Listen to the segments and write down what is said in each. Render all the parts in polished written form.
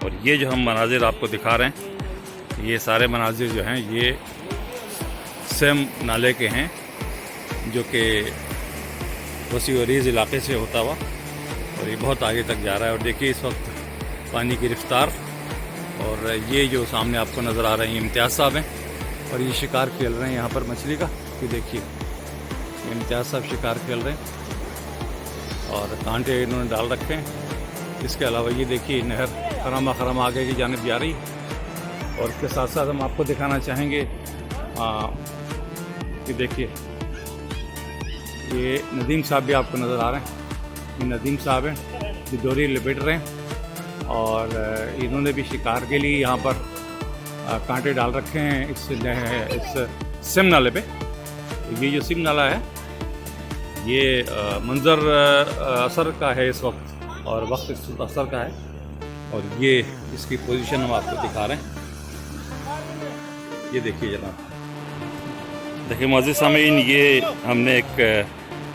और ये जो हम मनाजिर आपको दिखा रहे हैं, ये सारे मनाजिर जो हैं ये सेम नाले के हैं, जो कि वसी वरीज़ इलाके से होता हुआ और ये बहुत आगे तक जा रहा है। और देखिए इस वक्त पानी की रफ्तार, और ये जो सामने आपको नज़र आ रहे हैं इम्तियाज़ साहब हैं और ये शिकार खेल रहे हैं यहाँ पर मछली का। ये देखिए इम्तियाज़ साहब शिकार खेल रहे हैं और कांटे इन्होंने डाल रखे हैं। इसके अलावा ये देखिए नहर खराम आगे की जानिब जा रही है। और इसके साथ साथ हम आपको दिखाना चाहेंगे कि देखिए ये नदीम साहब भी आपको नज़र आ रहे हैं। ये नदीम साहब हैं जो डोरी लपेट रहे हैं और इन्होंने भी शिकार के लिए यहाँ पर कांटे डाल रखे हैं इस सिम नाले पे। ये जो सिम नाला है ये मंज़र असर का है इस वक्त और वक्त असर का है। और ये इसकी पोजीशन हम आपको दिखा रहे हैं। ये देखिए जनाब, देखिए मोअज़्ज़िज़ सामीन, ये हमने एक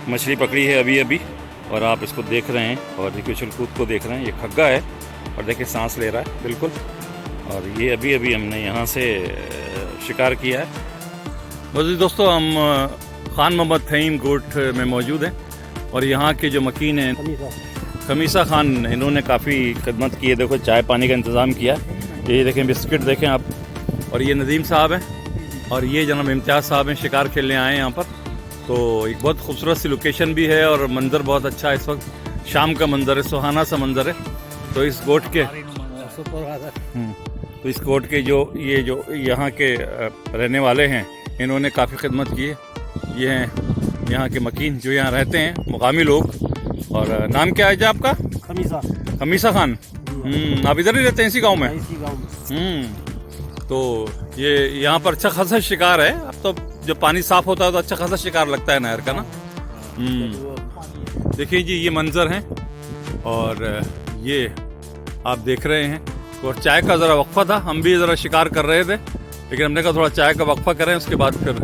मछली पकड़ी है अभी और आप इसको देख रहे हैं और देखिए चलकूद को देख रहे हैं। ये खग्गा है और देखिए सांस ले रहा है बिल्कुल। और ये अभी हमने यहाँ से शिकार किया है। मोअज़्ज़िज़ दोस्तों, हम खान मोहम्मद फहीम गोट में मौजूद हैं और यहाँ के जो मकीन हैं खमीसा खान, इन्होंने काफ़ी खिदमत की है। देखो चाय पानी का इंतज़ाम किया। ये देखें बिस्किट देखें आप। और ये नदीम साहब हैं और ये जनाब इम्तियाज़ साहब हैं, शिकार खेलने आए हैं यहाँ पर। तो एक बहुत खूबसूरत सी लोकेशन भी है और मंज़र बहुत अच्छा है। इस वक्त शाम का मंज़र है, सुहाना सा मंज़र है। तो इस गोट के जो यहाँ के रहने वाले हैं, इन्होंने काफ़ी खिदमत की है। ये हैं यहाँ के मकीन जो यहाँ रहते हैं, मुकामी लोग। और नाम क्या है जी आपका? खमीसा खान। आप इधर ही रहते हैं इसी गांव में? तो ये यहाँ पर अच्छा खासा शिकार है। अब तो जब पानी साफ होता है तो अच्छा खासा शिकार लगता है नहर का ना। देखिए जी ये मंजर हैं और ये आप देख रहे हैं। और चाय का ज़रा वक्फा था, हम भी ज़रा शिकार कर रहे थे, लेकिन हमने कहा थोड़ा चाय का वक्फा करें उसके बाद फिर।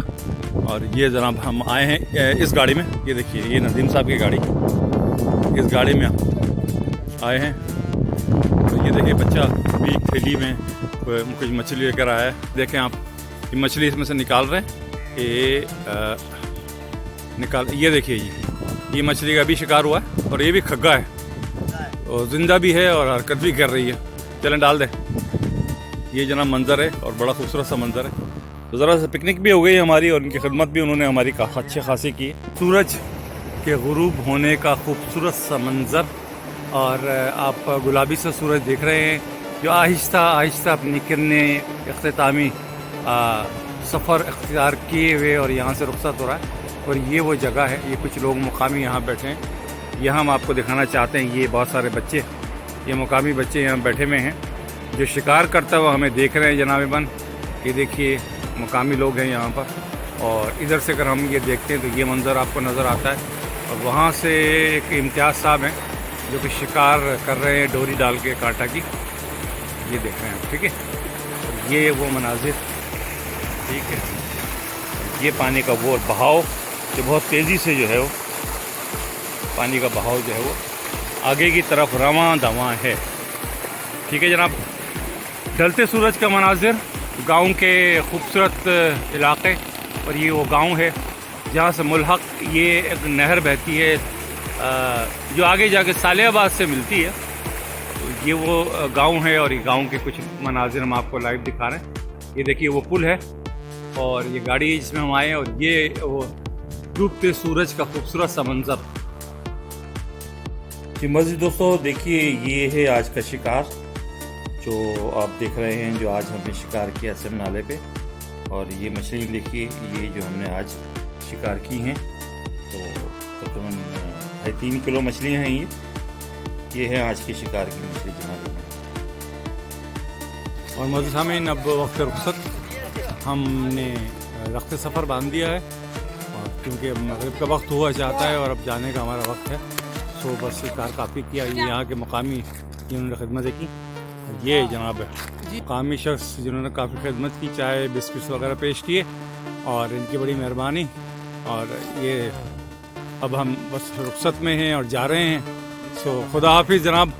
और ये जनाब हम आए हैं इस गाड़ी में। ये देखिए ये नदीम साहब की गाड़ी, इस गाड़ी में आए हैं। तो ये देखिए बच्चा भी थैली में कुछ मछली लेकर आया है। देखें आप, ये मछली इसमें से निकाल रहे हैं। ये देखिए ये मछली का भी शिकार हुआ है और ये भी खग्गा है और ज़िंदा भी है और हरकत भी कर रही है। चलें डाल दें। ये जना मंज़र है और बड़ा खूबसूरत सा मंज़र है। तो ज़रा सा पिकनिक भी हो गई हमारी और उनकी खिदमत भी उन्होंने हमारी अच्छे खासी की। सूरज के गुरूब होने का खूबसूरत सा मंज़र और आप गुलाबी सा सूरज देख रहे हैं जो आहिस्ता आहिस्ता अपनी किरणें इख्तितामी सफ़र इख्तियार किए हुए और यहाँ से रुखसत हो रहा है। और ये वो जगह है, ये कुछ लोग मुकामी यहाँ बैठे हैं। यहाँ हम आपको दिखाना चाहते हैं, ये बहुत सारे बच्चे, ये मुकामी बच्चे यहाँ बैठे हुए हैं जो शिकार करता हुआ हमें देख रहे हैं जनाब बन। ये देखिए मुकामी लोग हैं यहाँ पर। और इधर से अगर हम ये देखते हैं तो ये मंज़र आपको नज़र आता है। और वहाँ से एक इम्तियाज़ साहब हैं जो कि शिकार कर रहे हैं डोरी डाल के कांटा की। ये देख रहे हैं, ठीक है। ये वो मनाजिर, ठीक है। ये पानी का वो बहाव जो बहुत तेज़ी से जो है वो पानी का बहाव जो है वो आगे की तरफ रवां दवां है, ठीक है जनाब। ढलते सूरज का मनाजिर, गांव के खूबसूरत इलाके। और ये वो गांव है जहाँ से मुल्हक ये एक नहर बहती है जो आगे जाके सालियाबाद से मिलती है। ये वो गांव है और ये गांव के कुछ मनाजिर हम आपको लाइव दिखा रहे हैं। ये देखिए वो पुल है और ये गाड़ी है जिसमें हम आए हैं। और ये वो डूबते सूरज का खूबसूरत सा मंजर। जी मोअज़्ज़िज़ दोस्तों, देखिए ये है आज का शिकार जो आप देख रहे हैं, जो आज हमने शिकार किया सिम नाले पे। और ये मछली देखिए, ये जो हमने आज शिकार की हैं तो तकरीबन 3 किलो मछलियाँ हैं। ये है आज के शिकार की मछली जनाब। और मोअज़्ज़िज़ सामीन, अब वक्त रुखसत, हमने रख्त सफ़र बांध दिया है और क्योंकि मगरिब का वक्त हुआ जाता है और अब जाने का हमारा वक्त है। सो बस शिकार काफ़ी किया। ये यहाँ के मकामी जिन्होंने खिदमतें की, ये जनाब मकामी शख्स जिन्होंने काफ़ी खिदमत की, चाय बिस्किट्स वगैरह पेश किए और इनकी बड़ी मेहरबानी। और ये अब हम बस रुखसत में हैं और जा रहे हैं। सो खुदा हाफिज़ जनाब।